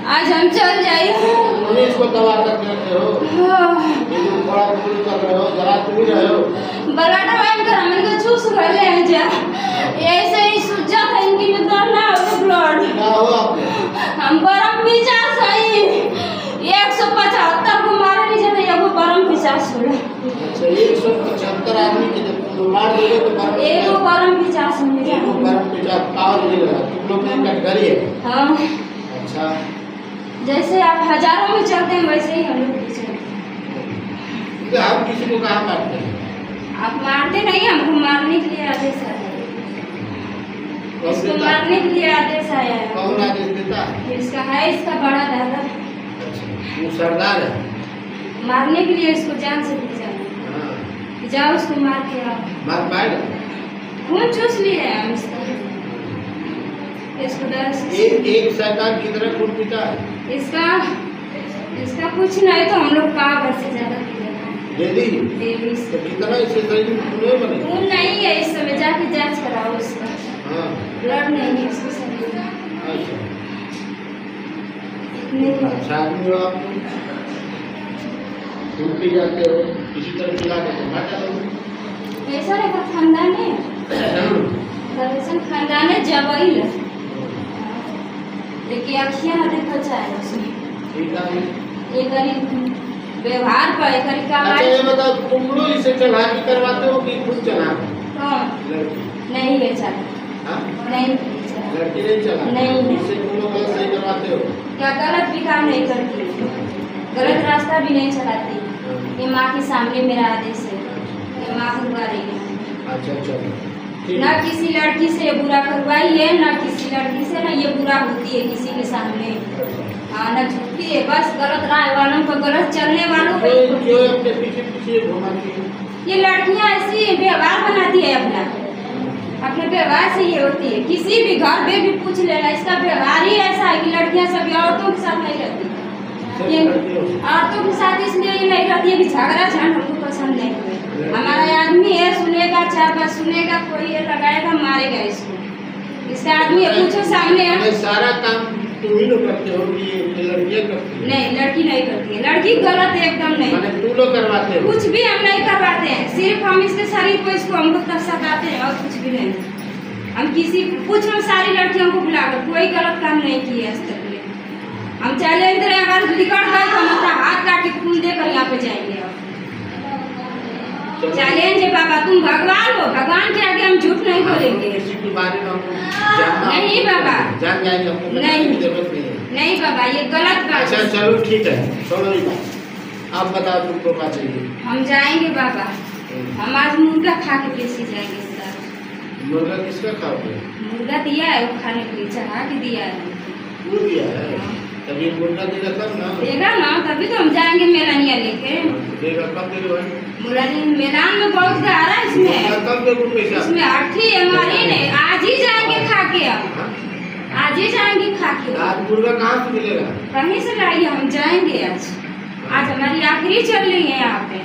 आज हम चल जाइए। पुलिस को दबा कर रहे हो, ये जो बड़ा पुलिस कर रहे हो, जरा तुम ही रहे हो। बलाटा मैम कर हमन को चूस कर ले हैं जा, ऐसे ही सुजा था इनकी में दम ना हो ब्लड। क्या हो आपने? हम बरम पीछा सही 175 को मारे नहीं जाते, ये वो बरम पीछा छोड़ा। अच्छा 175 आदमी के जब मार दोगे तो बरम एक वो बरम पीछा सुन जा, वो बरम पीछा पावर मिलेगा। तुम लोग ने कटघरी है। हाँ अच्छा जैसे आप हजारों में चलते हैं वैसे ही हम लोग भी चलते हैं। हम किसी को कहाँ मारते हैं? आप मारते नहीं, हमको मारने के लिए आदेश आया है। इसको मारने के लिए आदेश आया है। कौन आदेश देता है? इसका है, इसका बड़ा दादा। अच्छा वो सरदार है। मारने के लिए इसको जान से भेजा है। हाँ जाओ उसको मार के आओ। मार पाएगा? खून चूस लिए हम इसका, इसको डर से। एक शैतान की तरह खून पीता है। इसका कुछ नहीं तो हम लोग पावर से ज्यादा डेली डेली तो कितना इससे शरीर में खून नहीं बने? खून नहीं है इस समय, जाके जांच कराओ उसका। हाँ ब्लड नहीं है इसके शरीर में। अच्छा इतने अच्छा आदमी हो आप लोग, खून पी जाते हो, किसी तरह मिला के तो मार डालोगे। कैसा रहेगा खानदान है, दर्शन खानदान है जबई लेकिन अखियाँ ना देखो चाहे उसमें। ठीक है। ये गरीब व्यवहार पर एक का अच्छा ये बताओ तुम लोग इसे चढ़ा के करवाते हो कि खुद चला? कौन लड़की नहीं है चला, हाँ नहीं लड़की नहीं चला? नहीं। इसे तुम लोग गलत सही करवाते हो? क्या गलत भी काम नहीं करती, गलत रास्ता भी नहीं चलाती। ये माँ के सामने मेरा आदेश है, ये माँ करवा रही है। अच्छा चलो ना किसी लड़की से बुरा करवाई है, ना किसी लड़की से ना ये बुरा होती है किसी के सामने। हाँ ना झुकती है, बस गलत राह वालों को, गलत चलने वालों को क्यों अपने पीछे पीछे घुमाती है? ये लड़कियाँ ऐसी व्यवहार बनाती है अपना, अपने व्यवहार से ये होती है। किसी भी घर में भी पूछ लेना, इसका व्यवहार ही ऐसा है कि लड़कियाँ सभी औरतों के साथ नहीं रहती। ये औरतों के साथ इसलिए ये नहीं रहती है कि झगड़ा झंड हमको पसंद नहीं है। हमारा आदमी है, सुनेगा चार बार सुनेगा, कोई ये लगाएगा मारेगा इसको। इसका आदमी है, पूछो सामने है। सारा काम तुम ही लोग करते हो कि ये लड़कियाँ करती है? नहीं लड़की नहीं करती है, लड़की गलत है एकदम नहीं। मैंने तुम लोग करवाते हो? कुछ भी हम नहीं करवाते हैं, सिर्फ हम इसके शरीर को इसको हमको तब सताते हैं और कुछ भी नहीं। हम किसी पूछ लो सारी लड़कियों को बुलाकर, कोई गलत काम नहीं किया आज तक। हम चले इधर अगर निकल गए तो हम अपना हाथ काट के खून देकर यहाँ पे जाएंगे। चैलेंज है बाबा, तुम भगवान हो, भगवान के आगे हम झूठ नहीं बोलेंगे। किसी के बारे में नहीं बाबा, जान जाएंगे, नहीं जरूरत नहीं है। नहीं बाबा ये गलत बात अच्छा है। चलो ठीक है, सुनो आप बताओ तुमको क्या चाहिए? हम जाएंगे बाबा, हम आज मुर्गा खा के बेसी जाएंगे सर। मुर्गा किसका खाओगे? मुर्गा दिया है वो खाने के लिए, चढ़ा के दिया है वो दिया है, तभी मुर्गा देगा तब ना? देगा ना, तभी तो हम जाएंगे मेलानिया लेके। देगा कब देगा भाई? मैदान में बहुत गहरा है इसमें, कब देगा पैसा? इसमें अठी हमारी नहीं, आज ही जाएंगे खा के, आज ही जाएंगे खा के। आज मुर्गा कहाँ से मिलेगा? कहीं से लाइए, हम जाएंगे आज, आज हमारी आखिरी चल रही है यहाँ पे।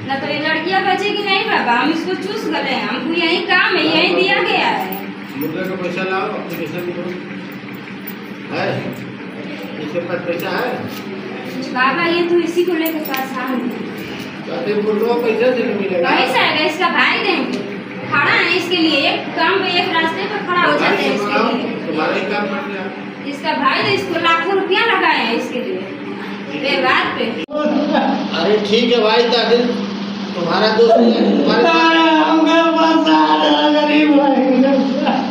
ना तो ये लड़कियाँ बचेगी नहीं बाबा, हम इसको चूस गए हैं, हमको यही काम है, यही दिया गया है। मुर्गा का पैसा लाओ, एप्लीकेशन दो है, इसके पास पैसा है? बाबा ये तो इसी को लेकर परेशान है। कहते मुर्गा पैसा से नहीं मिलेगा? कहीं से आएगा, इसका भाई देंगे, खड़ा है इसके लिए, एक काम पे एक रास्ते पर खड़ा हो जाते हैं इसके लिए। तुम्हारा ही काम बन गया। इसका भाई तो इसको लाखों रुपया लगाए हैं इसके लिए व्यवहार पे। अरे ठीक है भाई, ताकि तुम्हारा दोस्त नहीं है, तुम्हारे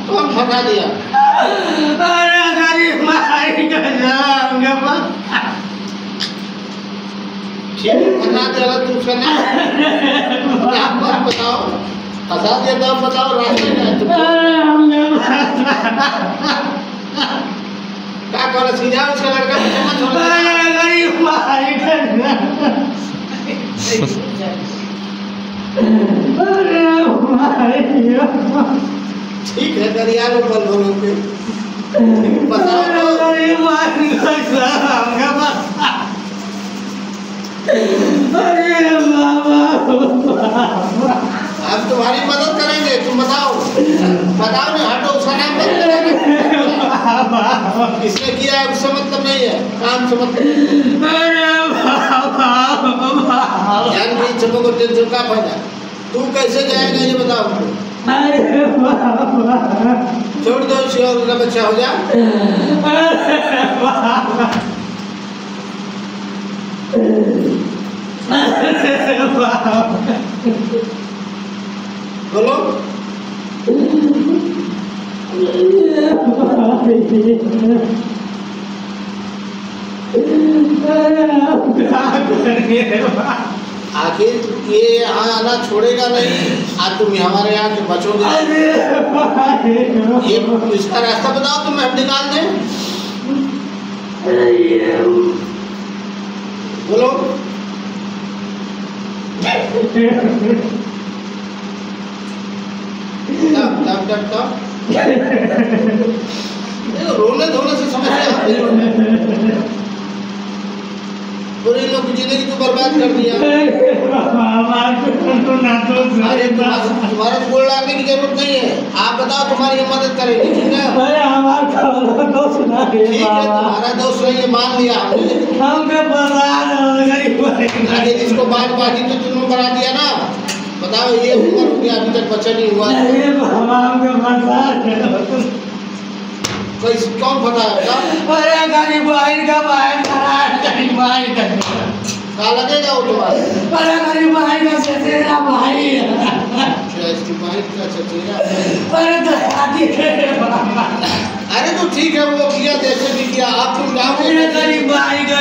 कौन फंसा दिया? ठीक है फंसा दिया तुम उसका नाम आप मत बताओ, फंसा दिया तो आप बताओ रास्ते में क्या करो? सीधा उसका लड़का मत छोड़। ठीक है दरिया में बल हो गए, बताओ हम तुम्हारी मदद करेंगे, तुम बताओ ना, हटो उसका नाम मत करेंगे। किसने किया है उससे मतलब नहीं है, काम से मतलब ज्ञान की इच्छा को टेंशन का फायदा। तू कैसे जाएगा ये बताओ हमको। छोड़ दो इसे और उसका बच्चा हो जा। बोलो आखिर ये यहाँ आना छोड़ेगा नहीं। आज तुम हमारे यहाँ के बचोगे। ये इसका रास्ता बताओ तुम हम निकाल दें। बोलो तब रोने धोने से समस्या पूरे लोग की जिंदगी तो बर्बाद कर दिया। अरे तुम्हारा बोल डालने की जरूरत नहीं है। आप बताओ तुम्हारी मदद करेगी। ठीक है तुम्हारा दोस्त है ये मान लिया हमने। इसको बाजी तो तुमने बना दिया ना। बताओ ये उम्र हो गया अभी तक बच्चा नहीं हुआ। कौन बताया? अरे गरीब भाई का भाई गरीब भाई का कहाँ लगेगा वो तुम्हारे? अरे गरीब भाई का चचेरा भाई। इसकी भाई का चचेरा। अरे तो अरे तो ठीक है वो किया जैसे भी किया। आप तुम जाओ गरीब भाई का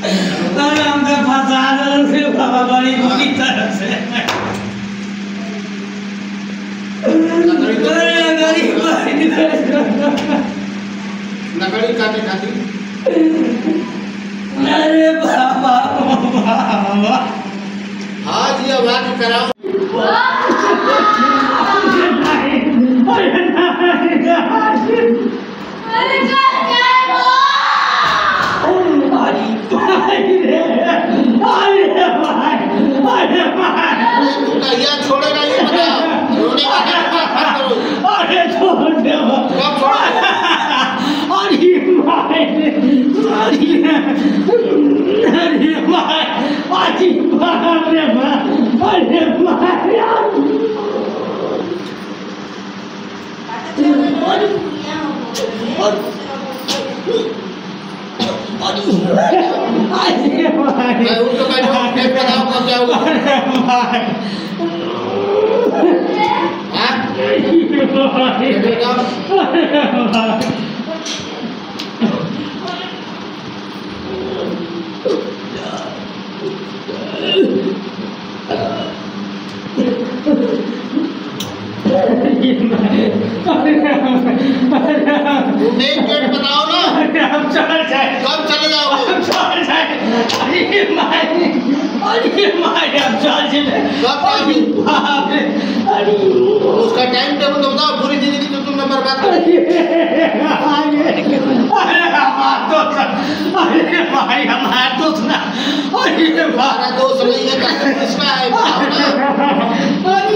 अरे हमको फंसा दो फिर बाबा गरीब की तरफ से। नकड़ी काटे खाती। अरे बाबा आज ये आवाज कराओ। छोड़ेगा ये बताओ। रोने का अरे छोड़ दो कब छोड़ोगे? अरे भाई अरे भाई अरे मैं उसको बैठो बताओ कब जाऊंगा। मेन गेट बताओ ना। कब चले जाओगे? उसका टाइम टेबल तो बताओ। पूरी जिंदगी तो तुमने बर्बाद कर दी। हमारा दोस्त ना हमारा दोस्त नहीं है किसका है बताओ ना।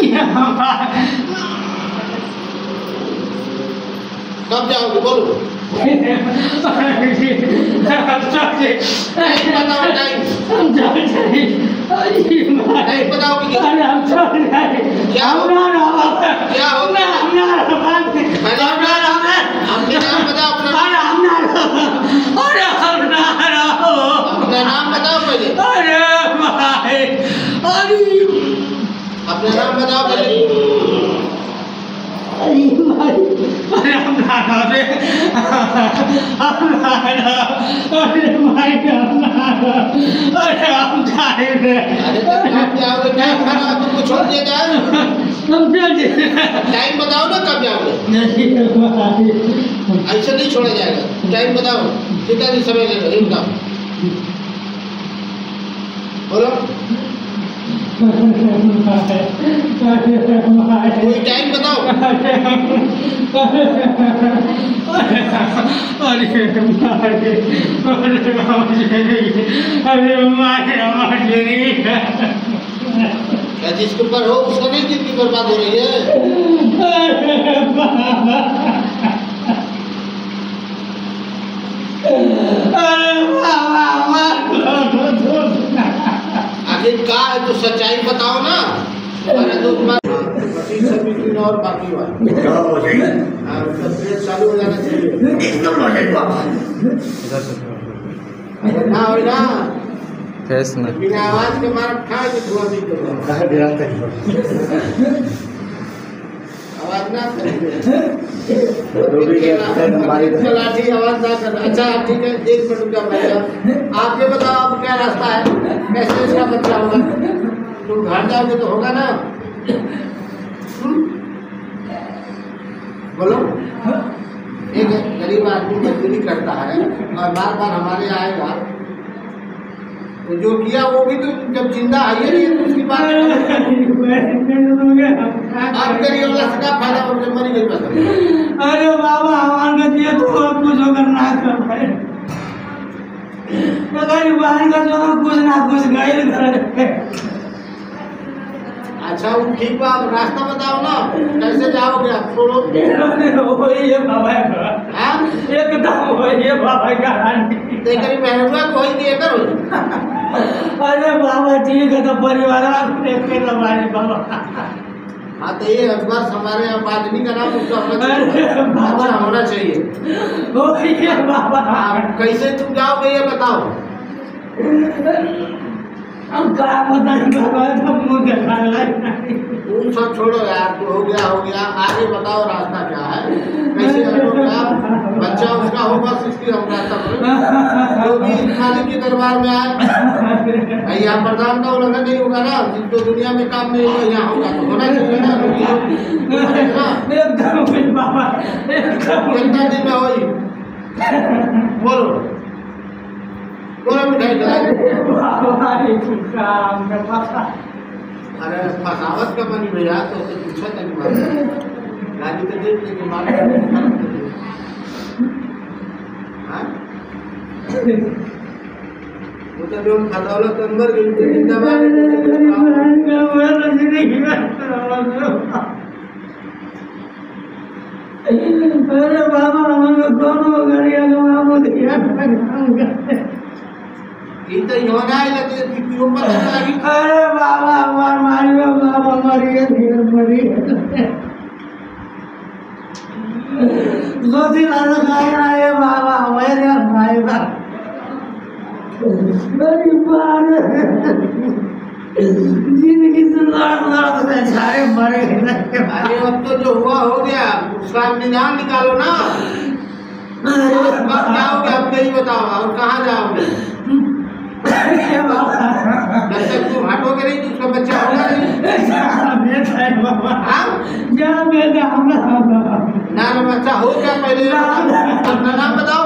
कब जाओगे बोलो? बताओ टाइम। नहीं बताओगे क्या होगा? क्या होगा? अपने नाम बताओ। अपना नाम बताओ पहले। अपना नाम बताओ पहले। तुमको छोड़ दिया जाए। टाइम बताओ ना कब जाओगे? ऐसे नहीं छोड़ा जाएगा। टाइम बताओ कितना दिन समय लेगा ये बताओ। बोलो कोई टाइम बताओ। क्या जिसके ऊपर हो उसका नहीं जिंदगी बर्बाद हो रही है। कुछ दिन और बाकी हुआ। हाँ, उसका प्रेस चालू हो जाना चाहिए। अगर ना हो ना बिना आवाज के मार खाए तो धुआं भी आवाज ना लाठी आवाज ना कर। अच्छा ठीक है, 1 मिनट रुका भैया। आप ये बताओ आप क्या रास्ता है, कैसे इसका बच्चा होगा? तुम घर जाओगे तो होगा ना? बोलो। एक गरीब आदमी मजदूरी करता है और बार बार हमारे आएगा, तो जो किया वो भी तो जब जिंदा है नहीं तो उसकी बात आप करिए वाला से क्या फायदा, मुझे मरी गई पता। अरे बाबा हमारे को दिए तो कुछ होकर ना कर पाए, अगर बाहर का जो कुछ ना कुछ गाइड कर। अच्छा वो ठीक बा, आप रास्ता बताओ ना, कैसे जाओगे आप? छोड़ो वही है बाबा, एकदम वही है बाबा गारंटी। देखिए मेहरुआ कोई दिए करो। अरे बाबा ठीक है, तो परिवार के हमारे बाबा। हाँ तो ये बस हमारे यहाँ बाजनी का नाम उसका अच्छा होना चाहिए। वही है बाबा। आप कैसे तुम जाओगे ये बताओ? अब क्या बताएं बाबा, तो मुँह देखा तुम सब छोड़ो यार, तो हो गया, आगे बताओ रास्ता क्या है, कैसे करोगे आप? बच्चा उसका हो बस इसकी हम रास्ता करें। जो भी मालिक के दरबार में आए, यहाँ प्रधान का उल्लंघन नहीं होगा ना, जिनको दुनिया में काम नहीं होगा यहाँ होगा तो होना चाहिए ना। एकदम बाबा, कितना दिन में होई बोलो मिठाई अरे फसावत का बनी भैया, तो पूछा तक गाड़ी तो देख लेके मार वो तो जो फसावला तो अंदर गई जिंदाबाद। अरे बाबा हमें दोनों गरिया ये तो योना है लगते क्यों पता लगी। अरे बाबा हमार मारियो बाबा मरिए धीरे मरिए दो दिन आज खाए ना ये बाबा हमारे भाई बा मेरी बार जिंदगी से लड़ से सारे मरे। अरे अब तो जो हुआ हो गया, उसका निदान निकालो ना। कब जाओगे अब नहीं बताओ, और कहाँ जाओगे? जब तक तुम हटोगे नहीं तो उसका बच्चा होगा नहीं। ना बच्चा हो क्या पहले अपना नाम बताओ।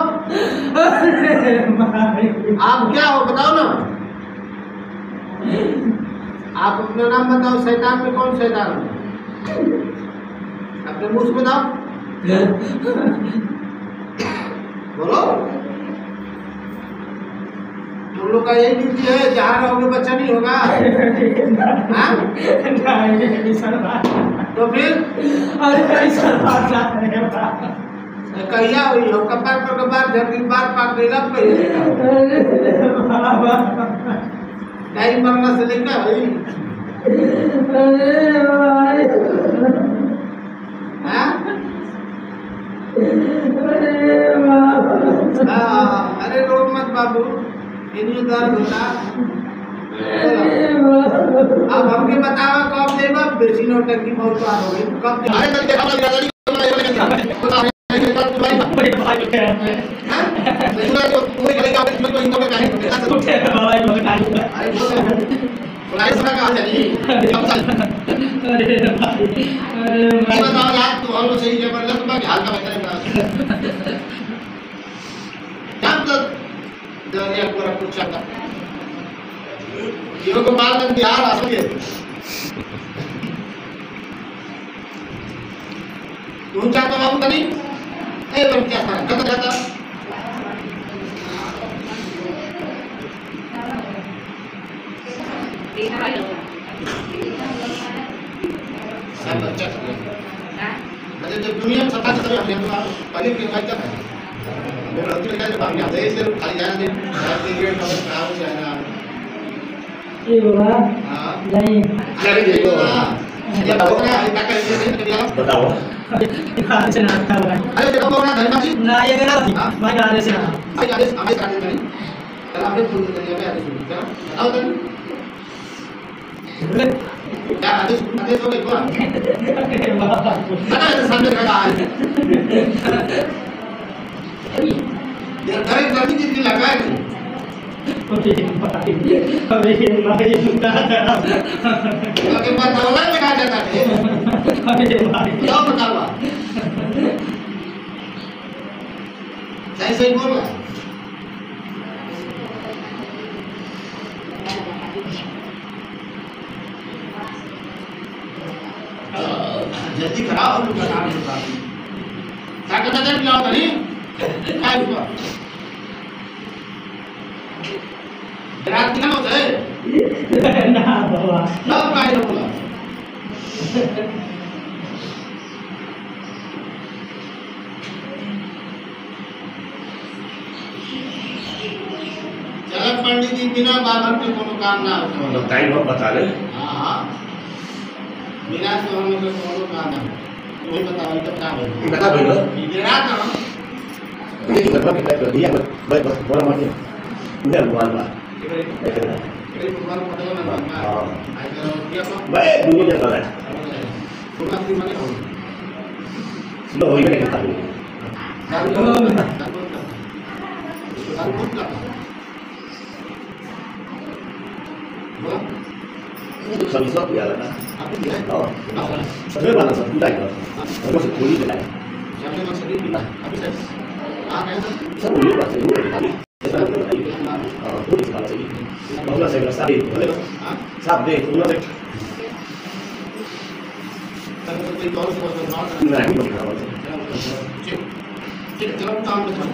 आप क्या हो बताओ ना, आप अपना नाम बताओ। शैतान में कौन शैतान है? अपने मुंह से बताओ, बोलो। तुम लोग का यही ड्यूटी है, जहाँ रहोगे बच्चा नहीं होगा। तो फिर कहिया हुई हो? कपार पर कपार झटकी बार पाक देगा टाइम मरना से लेकर भाई। अरे रो मत बाबू, इन्हीं दर्द होता। अब हमके बताओ कब देगा? बेसी नौटंकी बहुत बार हो गई, कब गोपाल बिहार आ सके तुम चाहते बाबू तनी क्या था खत्म जाता अरे जब दुनिया में सत्ता चल रही है पहले के फायदा है मेरे रद्दी में क्या भाग जाते हैं इसलिए खाली जाना दे के गेट पर काम हो जाएगा। ये बाबा हां नहीं अरे देखो ये बताओ ना ये क्या करेंगे बताओ कहाँ से नाश्ता हुआ है? अरे देखो ना धर्मा जी ना ये गलत थी भाई गाने से ना आई आदेश हमें काटने नहीं चल आपने फोन कर दिया आदेश चलो बताओ तो क्या आदेश आदेश हो गया लगा है सामने खड़ा है ये घर लड़की जितनी लगा है अबे ये भाई लुटा था उसके बाद दौला में कहा जाता है अबे भाई क्या बतावा सही सही बोल रहा जल्दी कराओ उनका काम होगा क्या करता है पिलाओ नहीं क्या हुआ रात कितना होता है ना बाबा सब का ही होगा चलत पंडित जी बिना बाबन के कोनो काम ना होता टाइम हम बता रहे हाँ हाँ बिना सोहन के कोनो काम ना वही बताओ तब काम है बता भाई ना ये रात ना ये बता के कर दिया भाई बस बोला मत मैं बोल रहा ये भगवान को पता ना हां आई करो क्या तो भाई दुनिया जा रहा है भगवान की माने हो लो ये क्या करता है सब सब किया लगा और सबसे वाला सब पूरा ही और बस थोड़ी देना है सब ये बात है वो खाली ऐसा नहीं है और थोड़ी सी बात है बहुत से रास्ता दे सब दे पूरा दे नहीं नहीं बता रहा चलो काम बताओ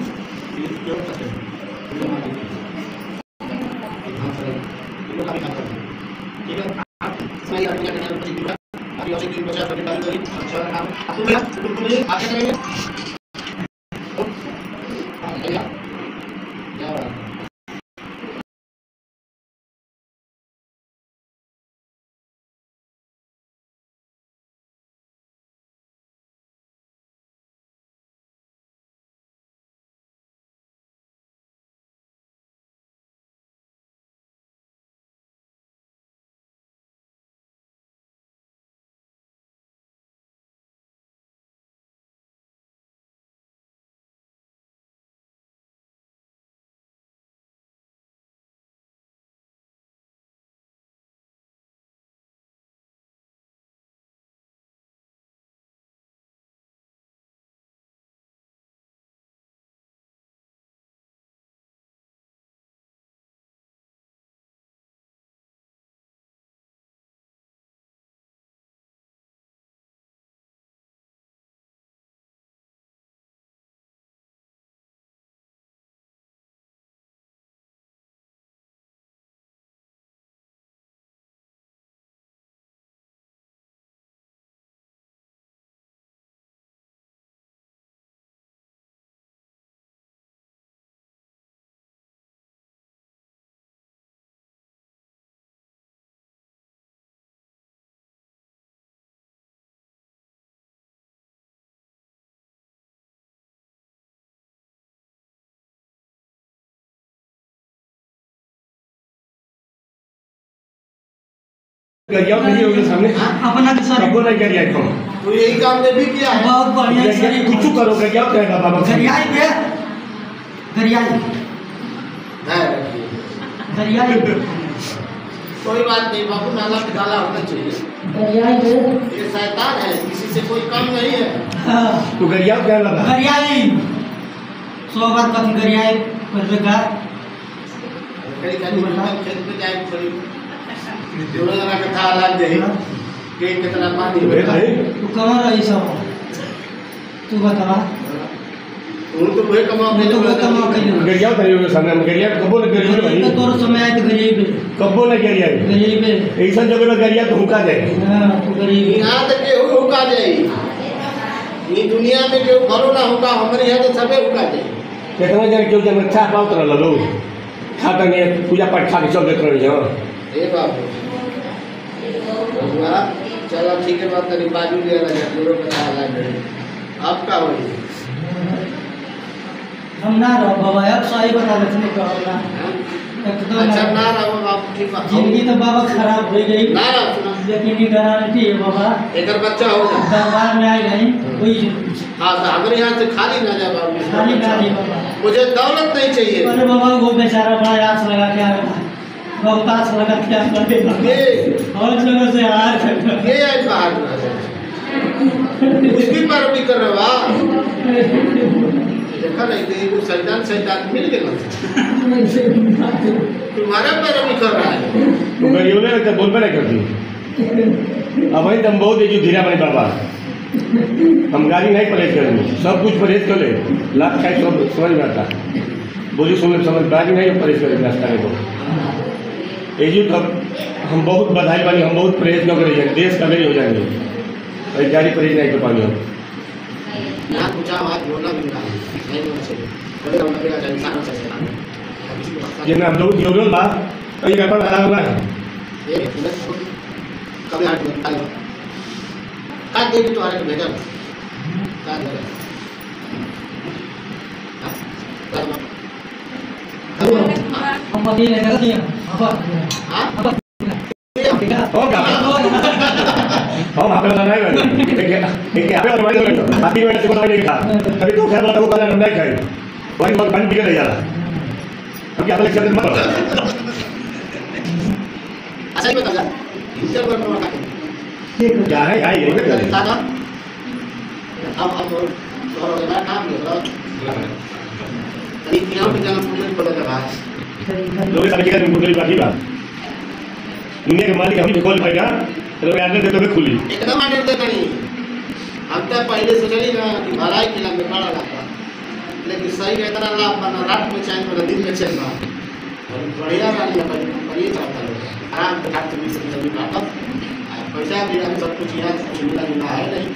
ठीक है मैं यार क्या करना है अभी और 3 बजे अपनी डाल करी अच्छा काम तुम मुझे आगे करेंगे भैया क्या बात गरिया नहीं होगे सामने अपना के सर कबो नहीं गरिया को तो यही काम ने भी किया है बहुत बढ़िया सर कुछ करो गरिया कहेगा बाबा गरियाई पे गरियाई है गरियाई कोई बात नहीं बाबू नाला निकाला होना चाहिए गरियाई पे ये शैतान है किसी से कोई कम नहीं है तो गरिया क्या लगा गरियाई 100 बार कथी गरियाई करबे का कहीं कहीं खेत में जाए थोड़ी दोनों जना के था अलग दे के कितना पानी नहीं तू कहाँ रही सब तू बता उन तो वही कमाओ मैं तो वो कमा के लिए गरिया करियो सामने हम गरिया कबो नहीं गरियो तो नहीं तोर समय आए तो गरियाई पे कबो नहीं गरिया गरियाई पे ऐसा जगह में गरिया तो हुका जाए हां तू गरियाई यहाँ तक के हुका जाए ये दुनिया में जो भरो ना हुका हमारे यहाँ तो सबे हुका जाए कितना जन क्यों जन अच्छा पाउत रह लो खाता नहीं पूजा पाठ खा के चल देत रही हां ए बाबू चलो ठीक है, बात नहीं बाजू लिया लगा दोनों का हाल आपका हो हम ना रहो बाबा, अब सही बता देते का होला एकदम। अच्छा ना रहो आप ठीक बात। जिंदगी तो बाबा खराब हो गई ना रहो सुना, लेकिन ये गारंटी है बाबा एक बच्चा हो जा दरबार में आई नहीं कोई। हाँ तो हमारे यहाँ से खाली ना जा बाबू, खाली ना जी बाबा, मुझे दौलत नहीं चाहिए। अरे बाबा वो बेचारा बड़ा आस लगा के आया, बहुत आस लगा के आया और जगह से हार ये आज बाहर उसकी पर भी कर रहे वाह देखा नहीं थे वो शैतान मिल गया तुम्हारा पैर भी कर रहा है। तो गरीब ने लगता बोल पे नहीं करती। अब वही तुम बहुत जो धीरा बने बाबा, हम गाड़ी नहीं परहेज करेंगे, सब कुछ परहेज कर ले, लाख का सब समझ में आता बोली सुन समझ गाड़ी नहीं परहेज करेंगे रास्ता में। तो ये जो हम बहुत बधाई पानी, हम बहुत परहेज कर रहे हैं, देश का गरीब हो जाएंगे और गाड़ी परहेज नहीं कर पाएंगे हम। यहाँ पूछा बात बोलना भी नहीं बोलना चाहिए, बोले हम लगेगा चाहिए इंसान चाहिए ये ना हम लोग जो लोग बात कहीं व्यापार लगा हुआ है ये कभी हाथ में खाली काट देगी तो आने भेजा काट देगा हम अभी नहीं करते हैं अब हो क्या हम आप लोग नहीं बने देखिए आप लोग बड़े लोग हाथी में से कोई नहीं खा अभी तो खैर बताओ कल नहीं खाए वही मत पानी पी के ले जा रहा अब आप लोग चलते मत अच्छा ही बता जा चल कर नोट काट क्या है आई ये क्या है दादा अब और ना काम ले तरीके और जगह पूरे पड़ेगा भाई लोग सब जगह तुमको बाकी बात दुनिया के मालिक हम खोल पाएगा तो आने दे तो खुली एकदम आने दे नहीं। हम तो पहले से चली ना कि भलाई के लंबे बड़ा लगता, लेकिन सही रहता ना लाभ बना रात में चैन में दिन में चैन ना और बढ़िया वाली पर ये चाहता है आराम से खाते में सब जल्दी काटा पैसा भी हम सब कुछ यहाँ कुछ मिला जुला है नहीं,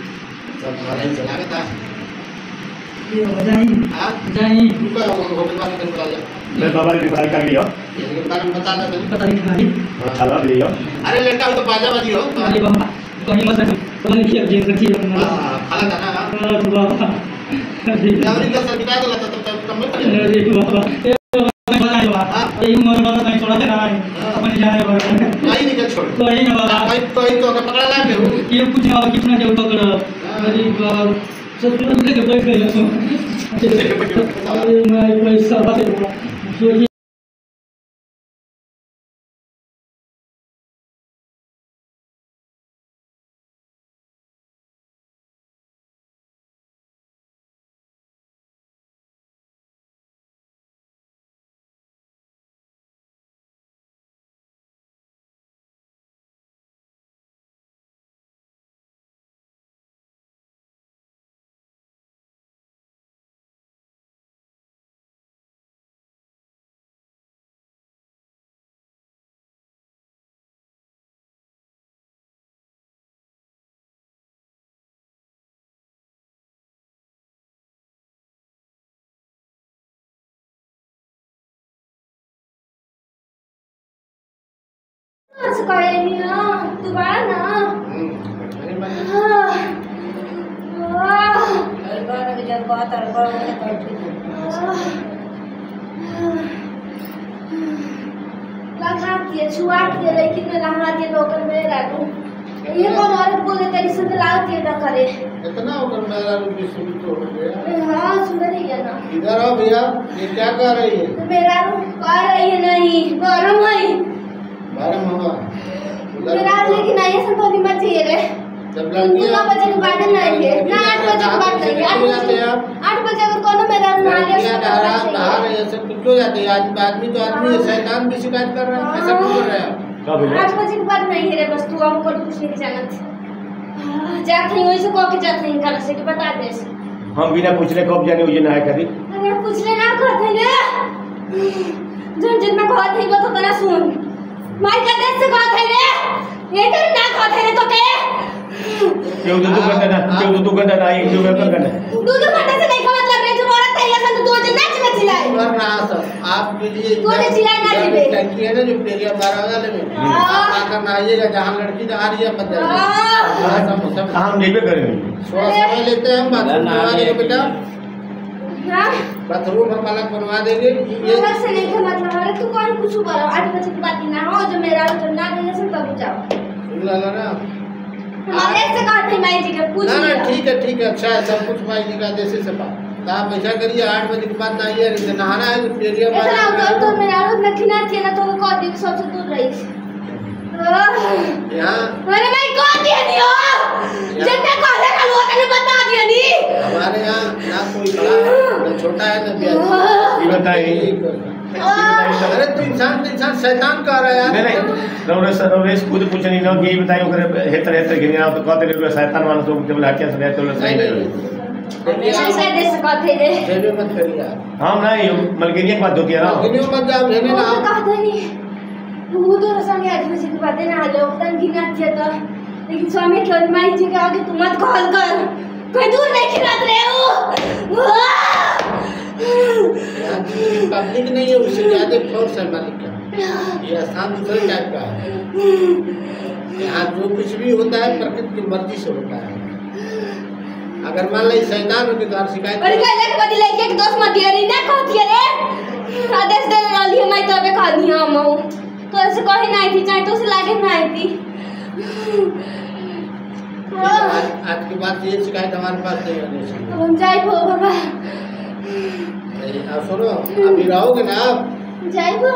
सब घर ही चला गया ये हो जाए हां जाए रुका होटल वाले कर चला जा मैं बाबा की बात कर लियो ये बारे में बता दे पता नहीं गाड़ी चला लियो अरे लड़का तो बाजा बाजी हो गाड़ी बाबा कहीं मत तो नहीं किया जेल रखी है खाला खाना बाबा यावरी का सब बिता दो तो कम में कर अरे बाबा ये उम्र बाबा कहीं छोड़ा देना है अपने जाने बाबा नहीं निकल छोड़ तो यही ना बाबा कोई तो पकड़ा ला के ये कुछ ना कितना जब पकड़ा अरे बाबा सब लोग लेके बैठ गए अरे मैं पैसा बात है ना दोबारा ना लगा दिए छुआ दिए लेकिन लगा दिए नौकर में रहूं ये कौन औरत बोले तेरी सुन लाओ दिए ना करे इतना होकर मेरा रुपये शुरू तो हो गया। हाँ सुन रही है ना इधर आओ भैया, ये क्या कर रही है? मेरा कह रही है नहीं गरम है गरम होगा मेरा लेकिन नहीं संतोली मत चाहिए रे जब लड़कियां 9 बजे के बाद नहीं है ना 8 बजे के बाद नहीं 8 बजे अगर कोनो मेरा ना लिया नहा रहे हैं सब क्यों जाते हैं? आदमी तो आदमी है, शैतान भी शिकायत कर रहा है, ऐसा क्यों कर रहे हैं? 8 बजे के बाद नहीं है रे बस तू हमको कुछ नहीं जानत जात नहीं वैसे कह के जात नहीं कल से कि बता दे हम बिना पूछले कब जाने उजे ना करी अरे पूछ ले ना कहत है रे जन जितना कहत है वो तो तना सुन माई का देश से कहत है रे ये तो ना कहत है रे तो के क्यों तो घंटा ना एक जो व्यापार करना दो घंटे से नहीं का मतलब रे जो औरत है ऐसा तो दो जन नाच में चिल्लाए कर रहा सब आपके लिए। तूने चिल्लाए ना जी बे। टंकी है ना जो पेरिया 12 वाले में, आप आकर नहाइएगा, जहाँ लड़की नहा रही है मत जाइए। सब हम जेबे करेंगे। थोड़ा समय लेते हैं हम बाथरूम बनवा देंगे बेटा, हाँ? बाथरूम हम अलग बनवा देंगे। ये अलग से नहीं था मतलब, अरे तू कौन कुछ बोलो, 8 बजे की बात ही ना हो, जो मेरा जो ना देने से तब जाओ। सुन ला ना, हमारे से कहा था माई जी के पूछ ना लिया। ठीक है अच्छा है, सब कुछ माई जी का देश से बात। तो आप ऐसा करिए 8 बजे के बाद नहाइए, नहीं नहाना है तो पेरिया इतना तो मेरा रोज में खिला थी ना, तो वो कह दी सबसे दूर रही थी। यहाँ अरे मैं कह दिया नहीं हो, जितने कहले ना वो तने बता दिया नहीं। हमारे यहाँ ना कोई बड़ा है ना छोटा है ना ब्याह। ये बताइए। अरे तो इंसान शैतान कह रहा है यार। नहीं रमेश खुद पूछनी ना कि बताइए ओकरे हेतर गिनिया तो कहते रे शैतान मानो तो केवल हटिया से तो सही नहीं। ऐसा देश कहते रे। जेबे मत करिए यार। हम नहीं मलकिनिया के बात हो किया ना। गिनियो मत जाओ लेने ना। वो कहते नहीं, वो तो रसंगे आज बजे की बातें ना लो, तन गिना थी तो, लेकिन स्वामी के और माई जी के आगे तू मत कॉल कर, कोई दूर नहीं खिलात रहे हो। पब्लिक नहीं है, उससे ज्यादा फोर्स है मालिक का। ये स्थान दूसरे टाइप का है। यहाँ जो कुछ भी होता है प्रकृति की मर्जी से होता है। अगर मान लो शैतान हो तो आप शिकायत और कहले के बदले एक दोस्त मत दिया रे ना कहती रे, आदेश दे वाली है, मैं तो अबे कहनी हम हूं तो ऐसे कहीं नहीं थी, चाहे तो से लागे नहीं थी। आज के बाद ये शिकायत हमारे पास नहीं होनी चाहिए। अब हम जाए भो बाबा, आप सुनो, अभी रहोगे ना आप? जाए भो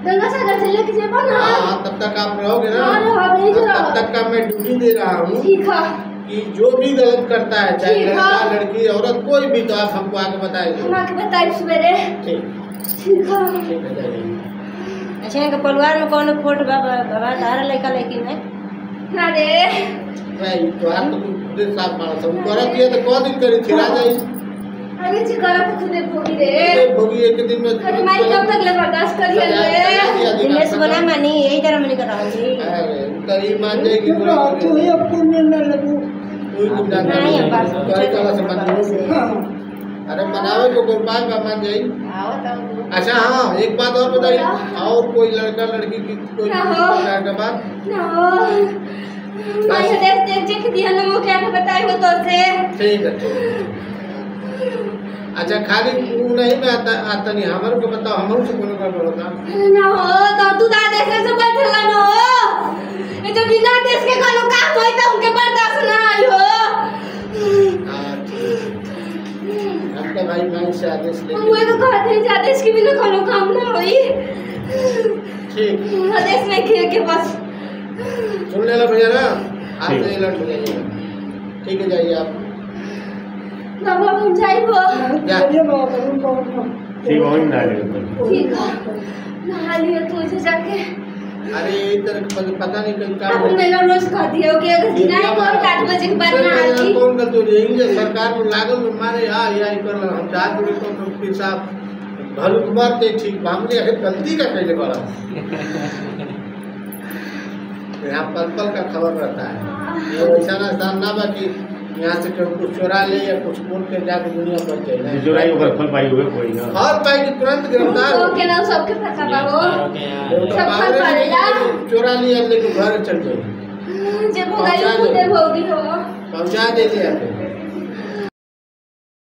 गंगा सागर से लेके जाबो ना। हाँ तब तक आप रहोगे ना। हाँ, रहो, नहीं रहो। तब तक का मैं ड्यूटी दे रहा हूँ ठीक है, कि जो भी गलत करता है, चाहे ठीक है। लड़का लड़की औरत कोई भी, तो आप हमको आके बताएंगे। हम आके बताइए सवेरे। ठीक है। ठीक है जाइए। अच्छा इनके परिवार में कौन फोट बाबा तारा लड़का लेकिन है अरे नहीं तो आप तो खुद साफ मारा सब करत है तो कौन दिन करी छिड़ा जाए। अरे जी करा तो खुदे भोगी रे। ये भोगी एक दिन में। अरे माई कब तक ले बर्दाश्त करिए रे। दिनेश बोला मानी यही तरह मैंने करा जी अरे तरी मान जाएगी तू ये पुण्य न लगू। कोई कुछ जानता नहीं, नहीं बात तो एक तरह से मान। अरे मनावे को कोई बात का मान जाए। अच्छा हाँ एक बात और बताइए, और कोई लड़का लड़की की कोई ना हो। के बाद ना माई देख देख दिया ना, वो क्या बताई हो तो से। ठीक है। अच्छा खाली तू नहीं मैं आता नहीं, हमारे को बताओ, हमारे से कोनो का बोलता ना हो तो तू दादा से बैठला ना हो, ये तो बिना देश के कोनो काम होई तो उनके बर्दाश्त ना आई हो। आपका भाई से आदेश ले वो तो कहते हैं आदेश के बिना कोनो काम ना होई। ठीक आदेश नहीं किए के बस सुन ले लो भैया ना, आज से लड़ जाइएगा। ठीक है जाइए आप। बाबा हम जाइबो। ठीक वही ना ठीक है, नहा लियो तू इसे जाके। अरे इधर पता नहीं कल क्या अब मेरा रोज कह दियो कि अगर नहीं और 8 बजे के बाद ना आती। कौन कर तो यही सरकार में लागल में मारे या कर हम जात में तो फिर साहब भल कुमार ते ठीक हमने अगर गलती का कहने वाला यहाँ पल का खबर रहता है। ये ऐसा ना स्थान ना बाकी यहाँ से कुछ चोरा ले या कुछ बोल के जाके दुनिया पहुंच जाए। चुराई होकर फल पाई हुए कोई ना और पाई की तुरंत गिरफ्तार हो। ओके ना सबके पता बा हो। तो सब पावरे पड़ेगा। चोरा लिया लेके घर चल जाए, जब हो गई खुदे भोगी हो। पहुँचा देते हैं।